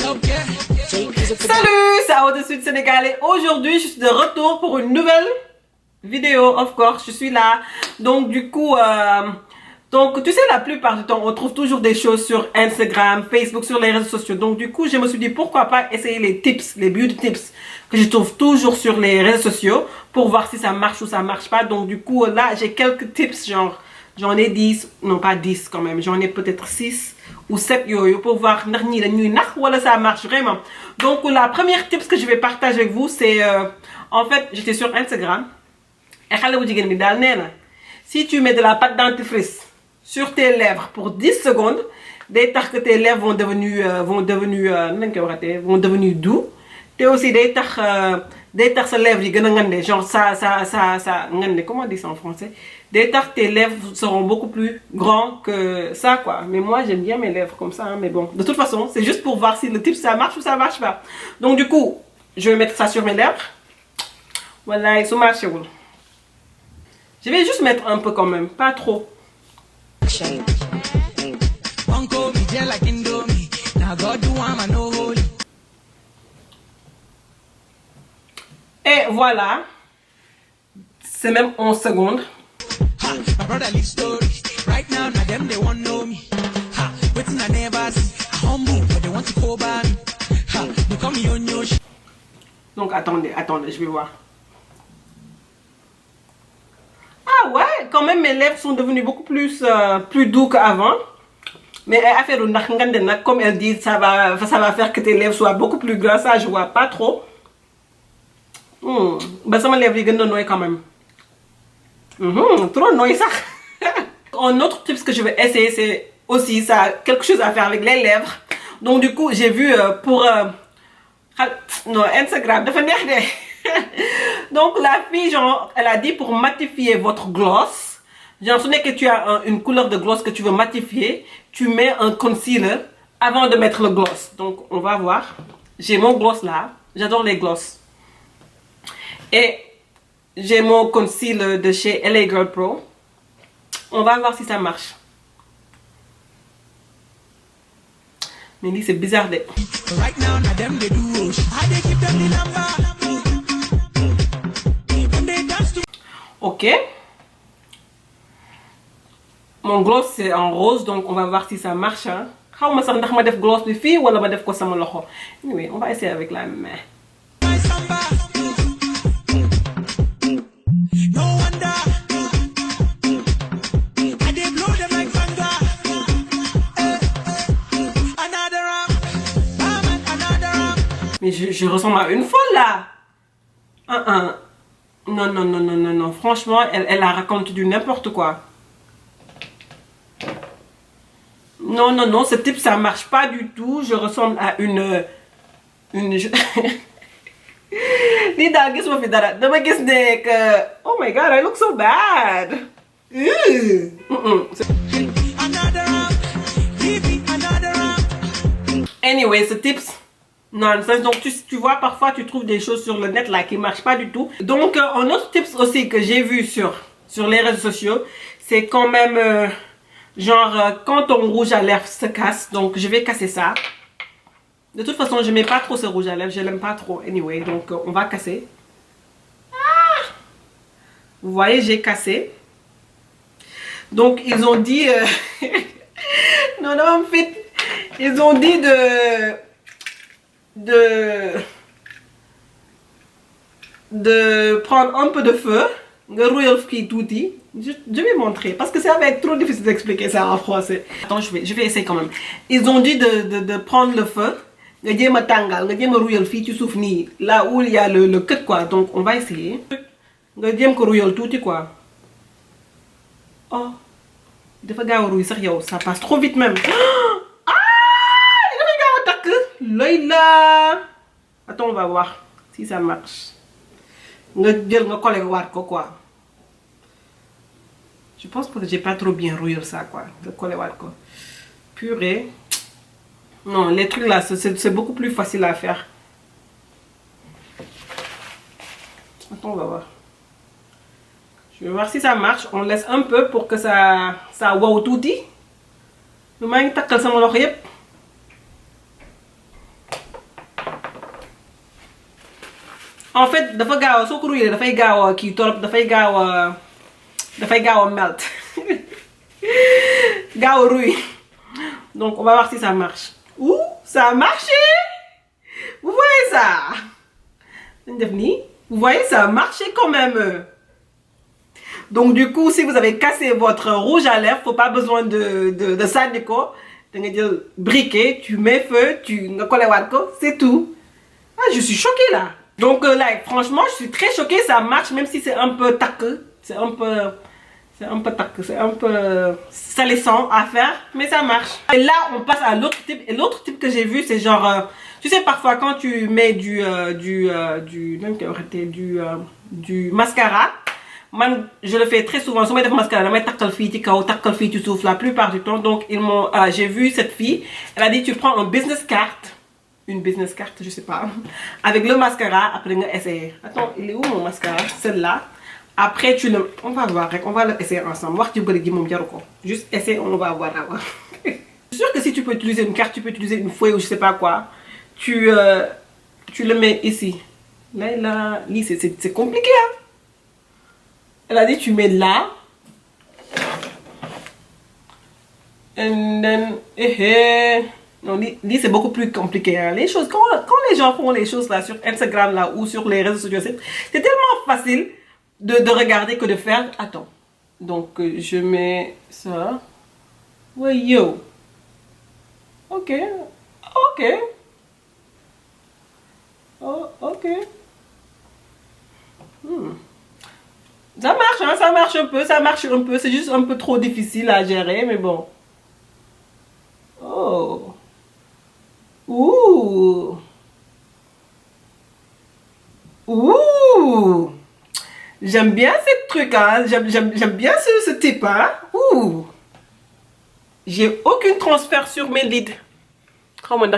Salut, c'est Awa de Sud Sénégalais. Aujourd'hui, je suis de retour pour une nouvelle vidéo. Of course, je suis là. Donc, du coup, tu sais, la plupart du temps, on trouve toujours des choses sur Instagram, Facebook, sur les réseaux sociaux. Donc, du coup, je me suis dit, pourquoi pas essayer les tips, les beauty tips que je trouve toujours sur les réseaux sociaux pour voir si ça marche ou ça marche pas. Donc, du coup, là, j'ai quelques tips, genre, j'en ai 10, non pas 10 quand même, j'en ai peut-être 6 ou 7 yoyo pour voir si ça marche vraiment. Donc, la première tips que je vais partager avec vous, c'est, en fait, j'étais sur Instagram. Et si tu mets de la pâte dentifrice sur tes lèvres pour 10 secondes, dès que tes lèvres vont devenir doux. Et aussi, dès que sa lèvre, genre ça, comment on dit ça en français? Dès que tes lèvres seront beaucoup plus grands que ça, quoi. Mais moi, j'aime bien mes lèvres comme ça, hein, mais bon. De toute façon, c'est juste pour voir si le tip, ça marche ou ça marche pas. Donc, du coup, je vais mettre ça sur mes lèvres. Voilà, ils sont marchés. Je vais juste mettre un peu quand même, pas trop. Et voilà. C'est même 11 secondes. Donc attendez, je vais voir. Ah ouais, quand même mes lèvres sont devenues beaucoup plus doux qu'avant. Mais affaire de comme elle dit, ça va faire que tes lèvres soient beaucoup plus grasses. Ça, je vois pas trop. Ben ça m'a lèvres est quand même. Trop noy ça. Un autre truc que je vais essayer, c'est aussi ça, quelque chose à faire avec les lèvres. Donc du coup, j'ai vu pour non, Instagram, donc la fille, genre, elle a dit pour matifier votre gloss, genre, ce n'est que tu as une couleur de gloss que tu veux matifier, tu mets un concealer avant de mettre le gloss. Donc on va voir. J'ai mon gloss là, j'adore les gloss. Et j'ai mon concealer de chez LA Girl Pro. On va voir si ça marche. Mais c'est bizarre de... Ok. Mon gloss c'est en rose, donc on va voir si ça marche. Hein. Gloss anyway, on va essayer avec la main. Mais je ressemble à une folle là. Non. Franchement, elle raconte du n'importe quoi. Non, ce type ça marche pas du tout. Je ressemble à une oh my god, I look so bad. Anyway, ce tips nonsense. Donc tu vois, parfois tu trouves des choses sur le net là qui marchent pas du tout. Donc un autre tips aussi que j'ai vu sur les réseaux sociaux, c'est quand même genre quand ton rouge à lèvres se casse. Donc je vais casser ça. De toute façon, je mets pas trop ce rouge à lèvres, je l'aime pas trop. Anyway, donc on va casser. Vous voyez, j'ai cassé. Donc ils ont dit non, en fait, ils ont dit de prendre un peu de feu, je vais montrer parce que ça va être trop difficile d'expliquer ça en français. Attends, je vais essayer quand même. Ils ont dit de prendre le feu, là où il y a le cut quoi. Donc on va essayer. Oh, ça passe trop vite même. Loïla. Attends, on va voir si ça marche. Quoi. Je pense que j'ai pas trop bien rouillé ça quoi. Purée. Non, les trucs là, c'est beaucoup plus facile à faire. Attends, on va voir. Je vais voir si ça marche. On laisse un peu pour que ça wow touti. Je vais tackle sama loxo yépp. En fait dafa gaaw a soo ko rouillé dafay gaaw a kii torop dafay gaaw a melt gaaw a rouille. Donc on va voir si ça marche. Ouh, ça a marché. Vous voyez ça? Vous voyez, ça a marché quand même. Donc du coup, si vous avez cassé votre rouge à lèvres, faut pas besoin de ça, Nico. Briquet, tu mets feu, c'est tout. Ah, je suis choquée là. Donc là, franchement, je suis très choquée. Ça marche, même si c'est un peu taqueux. C'est un peu salissant à faire, mais ça marche. Et là, on passe à l'autre type. Et l'autre type que j'ai vu, c'est genre, tu sais, parfois quand tu mets du mascara, man, je le fais très souvent. Si je fais mascara, je mets takal fi, tu souffles la plupart du temps. Donc j'ai vu cette fille. Elle a dit, tu prends un business card. Une business card, je sais pas. Avec le mascara, après on essayer. Attends, il est où mon mascara? Celle-là. Après tu le... On va voir, on va essayer ensemble. Juste essayer, on va voir. Je suis sûre que si tu peux utiliser une carte, tu peux utiliser une feuille ou je sais pas quoi. Tu le mets ici. Là, c'est compliqué. Hein? Elle a dit, tu mets là. And then... Non, c'est beaucoup plus compliqué. Hein. Les choses, quand les gens font les choses là sur Instagram là ou sur les réseaux sociaux, c'est tellement facile de regarder que de faire. Attends. Donc, je mets ça. Ouais, yo. Ok. Ok. Oh, ok. Ça marche, hein, ça marche un peu, C'est juste un peu trop difficile à gérer, mais bon. Oh. Ouh. Ouh. J'aime bien ce truc, hein. J'aime bien ce type, hein. Ouh. J'ai aucun transfert sur mes lids. Oh, attends.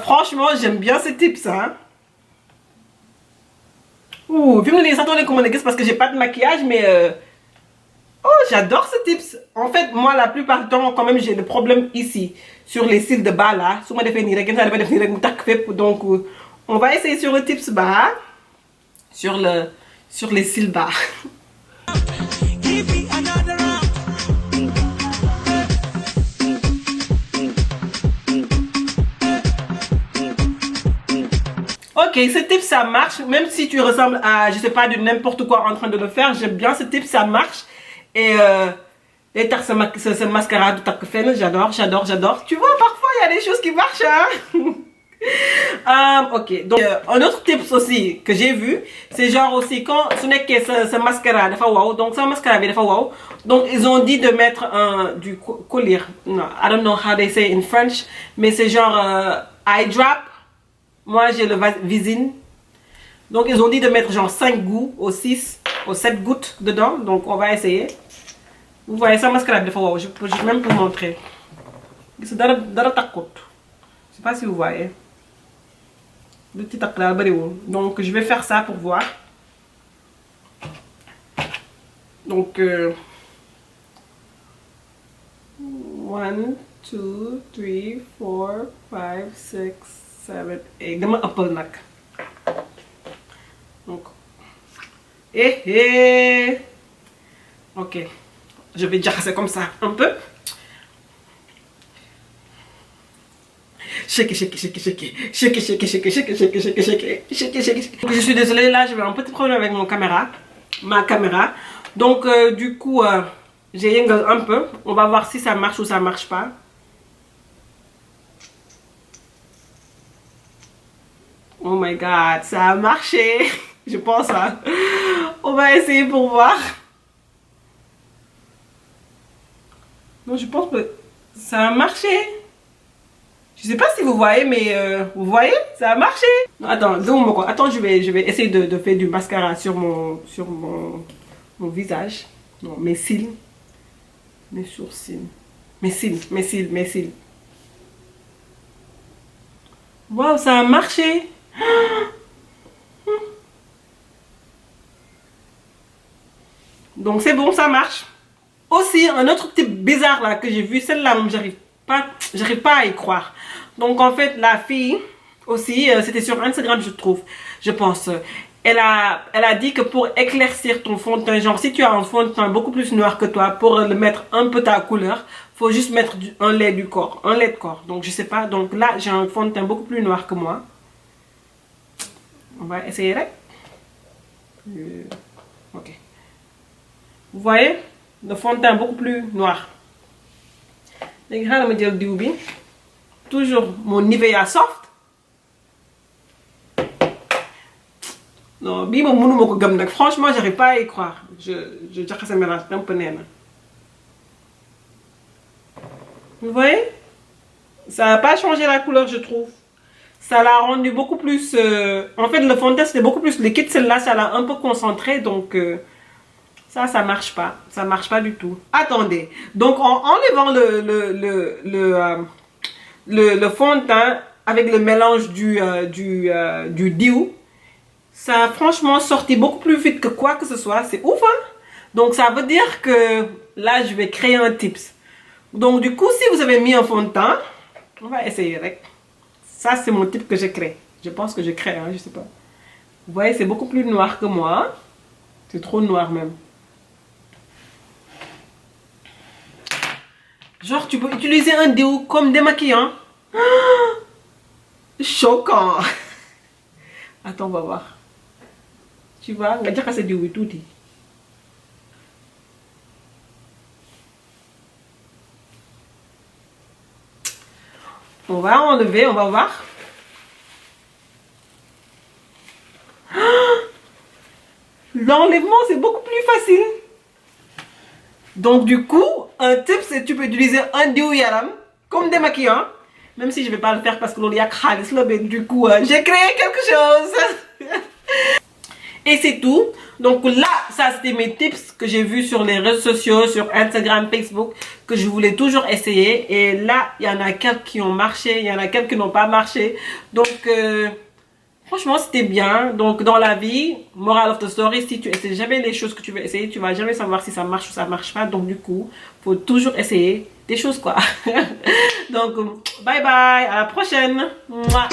Franchement, j'aime bien ce type, ça. Hein. Ouh, vu me ça tourne comme on parce que j'ai pas de maquillage, mais oh, j'adore ce tips. En fait, moi, la plupart du temps, quand même, j'ai le problème ici, sur les cils de bas là. Donc, on va essayer sur le tips bas, sur les cils bas. Ok, ce type ça marche, même si tu ressembles à, je sais pas, de n'importe quoi en train de le faire, j'aime bien ce type, ça marche. Et ce mascara de Takfen, j'adore. Tu vois, parfois il y a des choses qui marchent. Hein? Ok, donc un autre type aussi que j'ai vu, c'est genre aussi quand ce n'est que ce mascara, donc ce mascara, donc ils ont dit de mettre du collier. No, I don't know how they say in French, mais c'est genre eye drop. Moi, j'ai le Visine. Donc, ils ont dit de mettre genre 5 goûts ou 6 ou 7 gouttes dedans. Donc, on va essayer. Vous voyez ça, mascara de fois. Je peux même vous montrer. C'est dans la tacote. Je ne sais pas si vous voyez. Le petit tac là, donc, je vais faire ça pour voir. Donc, 1, 2, 3, 4, 5, 6, 7, 8. Dama ëppal nag. Donc. Ok. Je vais jaxasser comme ça un peu. Shake. Je suis désolée, là, j'ai un petit problème avec ma caméra. Donc, du coup, j'ai yëngal un peu. On va voir si ça marche ou ça marche pas. Oh my god, ça a marché. Je pense, hein. On va essayer pour voir. Non, je pense que ça a marché. Je sais pas si vous voyez, mais vous voyez, ça a marché. Non, attends, je vais essayer de faire du mascara sur mon visage. Non, mes cils. Mes sourcils. Mes cils. Waouh, ça a marché. Donc c'est bon, ça marche. Aussi, un autre type bizarre là que j'ai vu, celle-là, j'arrive pas à y croire. Donc en fait, la fille aussi, c'était sur Instagram, je pense. Elle a dit que pour éclaircir ton fond de teint, genre si tu as un fond de teint beaucoup plus noir que toi, pour le mettre un peu ta couleur, faut juste mettre un lait du corps, un lait de corps. Donc je sais pas, donc là j'ai un fond de teint beaucoup plus noir que moi. On va essayer là. Ok. Vous voyez, le fond de teint beaucoup plus noir. Les gars, je vais dire du toujours mon Nivea Soft. Non, franchement, j'arrive pas à y croire. Je dirais que ça mélange un peu. Vous voyez? Ça n'a pas changé la couleur, je trouve. Ça l'a rendu beaucoup plus... En fait, le fond de teint, c'était beaucoup plus liquide. Celle-là, ça l'a un peu concentré. Donc, ça marche pas. Ça marche pas du tout. Attendez. Donc, en enlevant le fond de teint avec le mélange du Diu, ça a franchement sorti beaucoup plus vite que quoi que ce soit. C'est ouf, hein? Donc, ça veut dire que là, je vais créer un tips. Donc, du coup, si vous avez mis un fond de teint, on va essayer. Ça, c'est mon type que je crée. Je pense que je crée, hein, je sais pas. Vous voyez, c'est beaucoup plus noir que moi. C'est trop noir même. Genre, tu peux utiliser un déo comme démaquillant. Choquant. Attends, on va voir. Tu vois, on va dire que c'est du tout dit. On va enlever, on va voir. L'enlèvement, c'est beaucoup plus facile. Donc, du coup, un tip, c'est que tu peux utiliser un déo yaram comme démaquillant. Même si je ne vais pas le faire parce que l'on y a khalis là, mais du coup, j'ai créé quelque chose. Et c'est tout. Donc là, ça c'était mes tips que j'ai vus sur les réseaux sociaux, sur Instagram, Facebook, que je voulais toujours essayer. Et là, il y en a quelques qui ont marché, il y en a quelques qui n'ont pas marché. Donc, franchement, c'était bien. Donc, dans la vie, moral of the story, si tu essaies jamais les choses que tu veux essayer, tu vas jamais savoir si ça marche ou ça marche pas. Donc, du coup, faut toujours essayer des choses, quoi. Donc, bye bye, à la prochaine. Mouah.